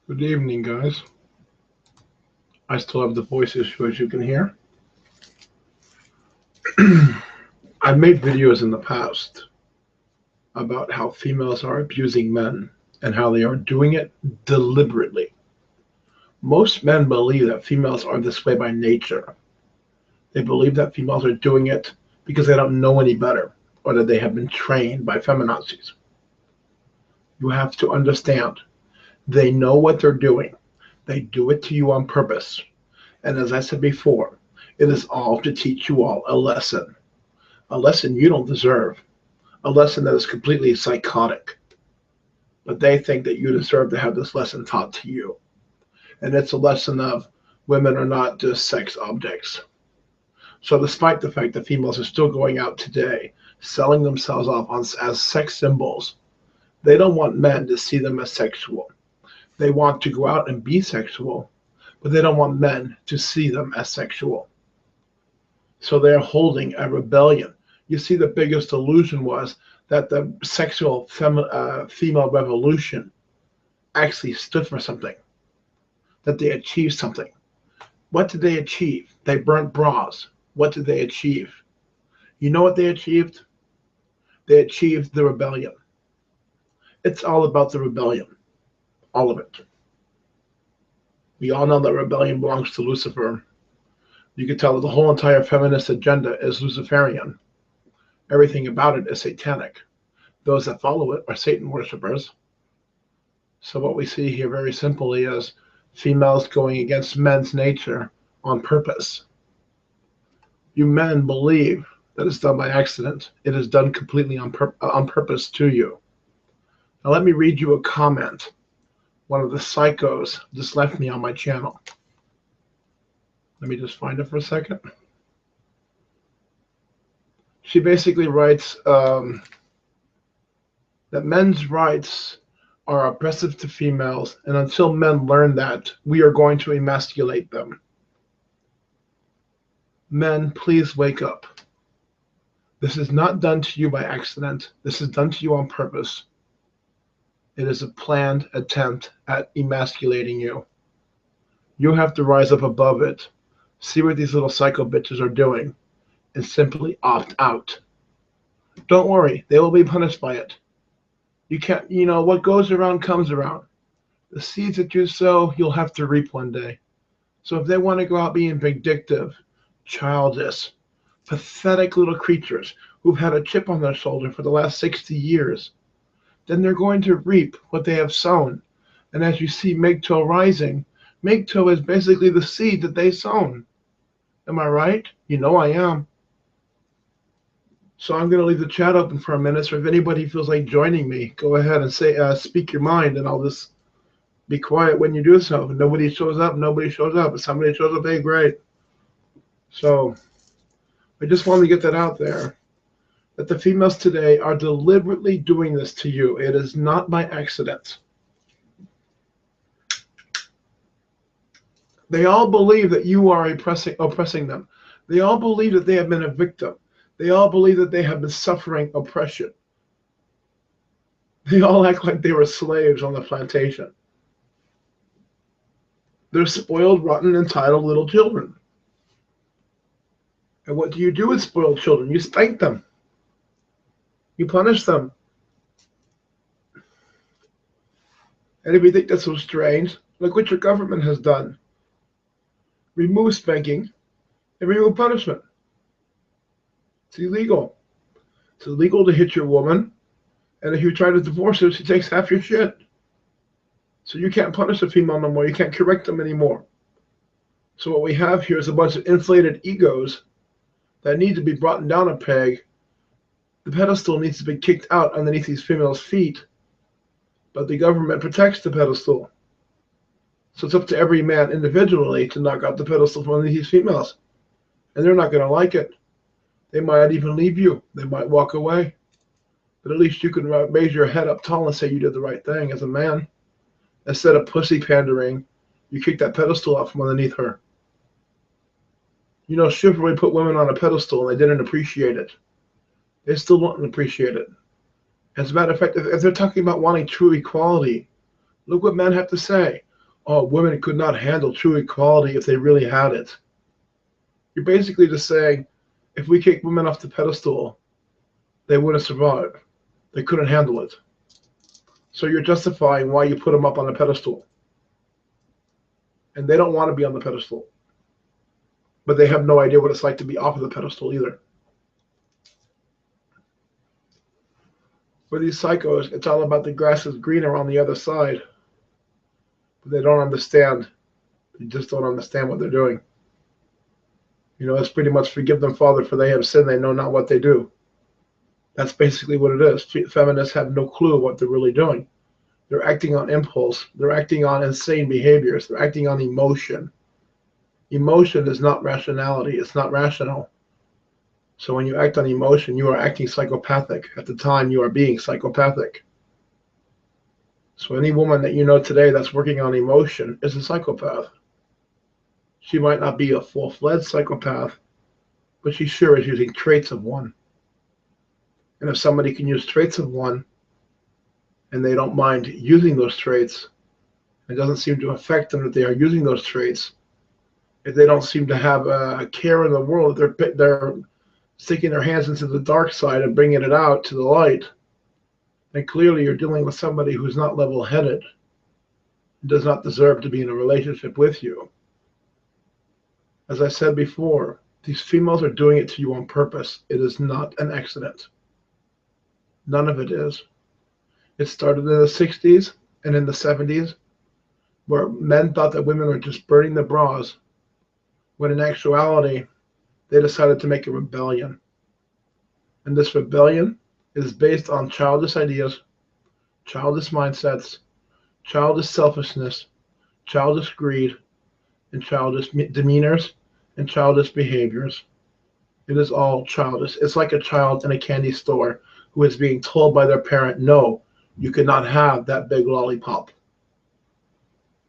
Good evening, guys. I still have the voice issue, as you can hear. I've made videos in the past about how females are abusing men and how they are doing it deliberately. Most men believe that females are this way by nature. They believe that females are doing it because they don't know any better or that they have been trained by feminazis. You have to understand, they know what they're doing. They do it to you on purpose. And as I said before, it is all to teach you all a lesson you don't deserve, a lesson that is completely psychotic. But they think that you deserve to have this lesson taught to you. And it's a lesson of women are not just sex objects. So, despite the fact that females are still going out today selling themselves off as sex symbols, they don't want men to see them as sexual. They want to go out and be sexual, but they don't want men to see them as sexual. So they're holding a rebellion. You see, the biggest illusion was that the sexual female revolution actually stood for something, that they achieved something. What did they achieve? They burnt bras. What did they achieve? You know what they achieved? They achieved the rebellion. It's all about the rebellion, all of it. We all know that rebellion belongs to Lucifer. You can tell that the whole entire feminist agenda is Luciferian. Everything about it is satanic. Those that follow it are Satan worshippers. So what we see here very simply is females going against men's nature on purpose. You men believe that it's done by accident. It is done completely on purpose to you. Now let me read you a comment one of the psychos just left me on my channel. Let me just find it for a second. She basically writes that men's rights are oppressive to females, and until men learn that, we are going to emasculate them. Men, please wake up. This is not done to you by accident. This is done to you on purpose. It is a planned attempt at emasculating you. You have to rise up above it, see what these little psycho bitches are doing, and simply opt out. Don't worry, they will be punished by it. You can't, what goes around comes around. The seeds that you sow, you'll have to reap one day. So if they want to go out being vindictive, childish, pathetic little creatures who've had a chip on their shoulder for the last 60 years, then they're going to reap what they have sown. And as you see MGTOW rising, MGTOW is basically the seed that they sown. Am I right? You know I am. So I'm going to leave the chat open for a minute. So if anybody feels like joining me, go ahead and say, speak your mind, and I'll just be quiet when you do so. If nobody shows up, nobody shows up. If somebody shows up, hey, great. So I just wanted to get that out there, that the females today are deliberately doing this to you. It is not by accident. They all believe that you are oppressing them. They all believe that they have been a victim. They all believe that they have been suffering oppression. They all act like they were slaves on the plantation. They're spoiled, rotten, entitled little children. And what do you do with spoiled children? You spank them. You punish them. And if you think that's so strange, look what your government has done. Remove spanking and remove punishment. It's illegal. It's illegal to hit your woman, and if you try to divorce her, she takes half your shit. So you can't punish a female no more. You can't correct them anymore. So what we have here is a bunch of inflated egos that need to be brought down a peg. The pedestal needs to be kicked out underneath these females' feet, but the government protects the pedestal. So it's up to every man individually to knock out the pedestal from underneath these females. And they're not going to like it. They might even leave you. They might walk away. But at least you can raise your head up tall and say you did the right thing as a man. Instead of pussy pandering, you kick that pedestal out from underneath her. Chivalry put women on a pedestal and they didn't appreciate it. They still don't appreciate it. As a matter of fact, if they're talking about wanting true equality, look what men have to say. oh, women could not handle true equality if they really had it. You're basically just saying, if we kick women off the pedestal, they wouldn't survive. They couldn't handle it. So you're justifying why you put them up on a pedestal. And they don't want to be on the pedestal. But they have no idea what it's like to be off of the pedestal either. For these psychos, it's all about the grass is greener on the other side. But they don't understand. They just don't understand what they're doing. You know, it's pretty much forgive them, Father, for they have sinned. They know not what they do. That's basically what it is. Feminists have no clue what they're really doing. They're acting on impulse. They're acting on insane behaviors. They're acting on emotion. Emotion is not rationality. It's not rational. So when you act on emotion, you are acting psychopathic. At the time, you are being psychopathic. So any woman that you know today that's working on emotion is a psychopath. She might not be a full-fledged psychopath, but she sure is using traits of one. And if somebody can use traits of one, and they don't mind using those traits, it doesn't seem to affect them that they are using those traits, if they don't seem to have a care in the world, they're sticking their hands into the dark side and bringing it out to the light, then clearly you're dealing with somebody who's not level-headed, does not deserve to be in a relationship with you. As I said before, these females are doing it to you on purpose. It is not an accident. None of it is. It started in the 60s and in the 70s, where men thought that women were just burning the bras, when in actuality, they decided to make a rebellion. And this rebellion is based on childish ideas, childish mindsets, childish selfishness, childish greed, and childish demeanors and childish behaviors. It is all childish. It's like a child in a candy store who is being told by their parent, no, you cannot have that big lollipop.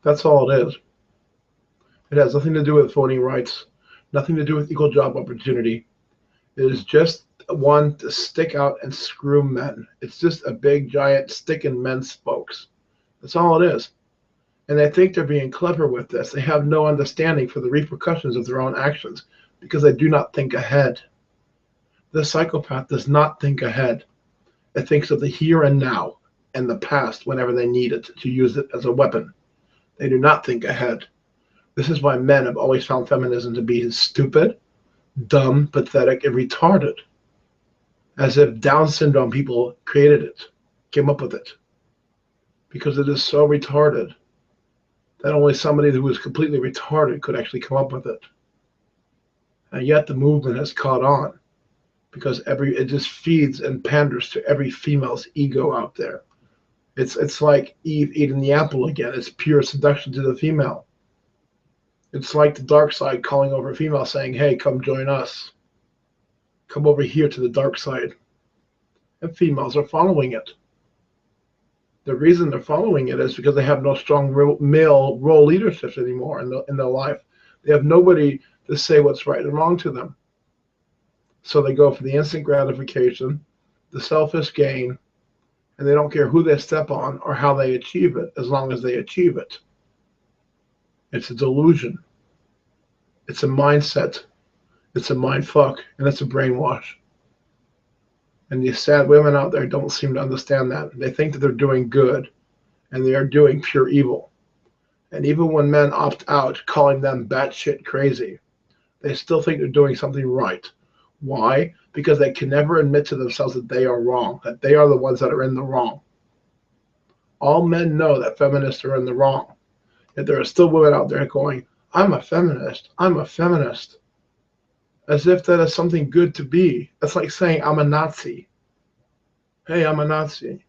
That's all it is. It has nothing to do with voting rights, nothing to do with equal job opportunity. It is just one to stick out and screw men. It's just a big, giant stick in men's spokes. That's all it is. And they think they're being clever with this. They have no understanding for the repercussions of their own actions because they do not think ahead. The psychopath does not think ahead. It thinks of the here and now and the past whenever they need it to use it as a weapon. They do not think ahead. This is why men have always found feminism to be stupid, dumb, pathetic, and retarded. As if Down syndrome people created it, came up with it. Because it is so retarded that only somebody who is completely retarded could actually come up with it. And yet the movement has caught on because it just feeds and panders to every female's ego out there. It's like Eve eating the apple again. It's pure seduction to the female. It's like the dark side calling over a female saying, hey, come join us. Come over here to the dark side. And females are following it. The reason they're following it is because they have no strong male role leaderships anymore in their life. They have nobody to say what's right and wrong to them. So they go for the instant gratification, the selfish gain, and they don't care who they step on or how they achieve it, as long as they achieve it. It's a delusion. It's a mindset. It's a mind fuck, and it's a brainwash. And these sad women out there don't seem to understand that. They think that they're doing good, and they are doing pure evil. And even when men opt out, calling them batshit crazy, they still think they're doing something right. Why? Because they can never admit to themselves that they are wrong, that they are the ones that are in the wrong. All men know that feminists are in the wrong. Yet there are still women out there going, I'm a feminist, I'm a feminist. As if that is something good to be. That's like saying, I'm a Nazi. Hey, I'm a Nazi.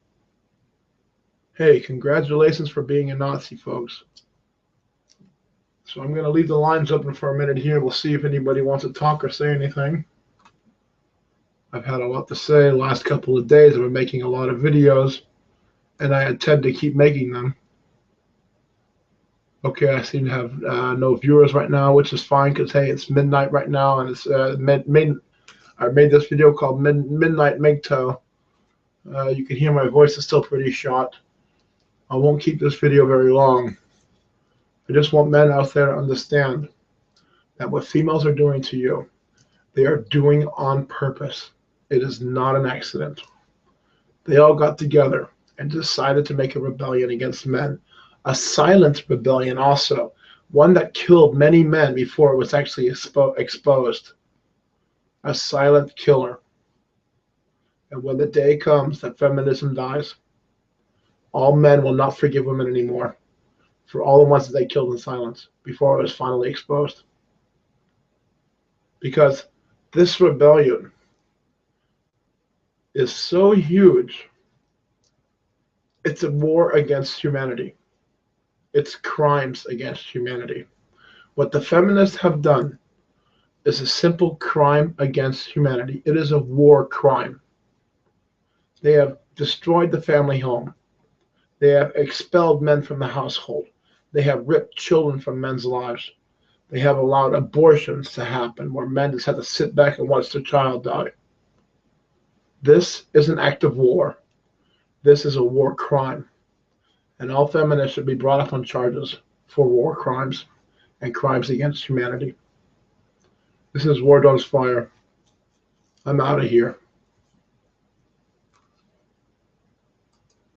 Hey, congratulations for being a Nazi, folks. So I'm going to leave the lines open for a minute here. We'll see if anybody wants to talk or say anything. I've had a lot to say the last couple of days. I've been making a lot of videos, and I intend to keep making them. Okay, I seem to have no viewers right now, which is fine because, hey, it's midnight right now, and it's I made this video called Midnight MGTOW. You can hear my voice is still pretty shot. I won't keep this video very long. I just want men out there to understand that what females are doing to you, they are doing on purpose. It is not an accident. They all got together and decided to make a rebellion against men, a silent rebellion also, one that killed many men before it was actually exposed, a silent killer. And when the day comes that feminism dies, all men will not forgive women anymore for all the ones that they killed in silence before it was finally exposed. Because this rebellion is so huge, it's a war against humanity. It's crimes against humanity. What the feminists have done is a simple crime against humanity. It is a war crime. They have destroyed the family home. They have expelled men from the household. They have ripped children from men's lives. They have allowed abortions to happen where men just have to sit back and watch their child die. This is an act of war. This is a war crime. And all feminists should be brought up on charges for war crimes and crimes against humanity. This is War Dogs Fire. I'm out of here.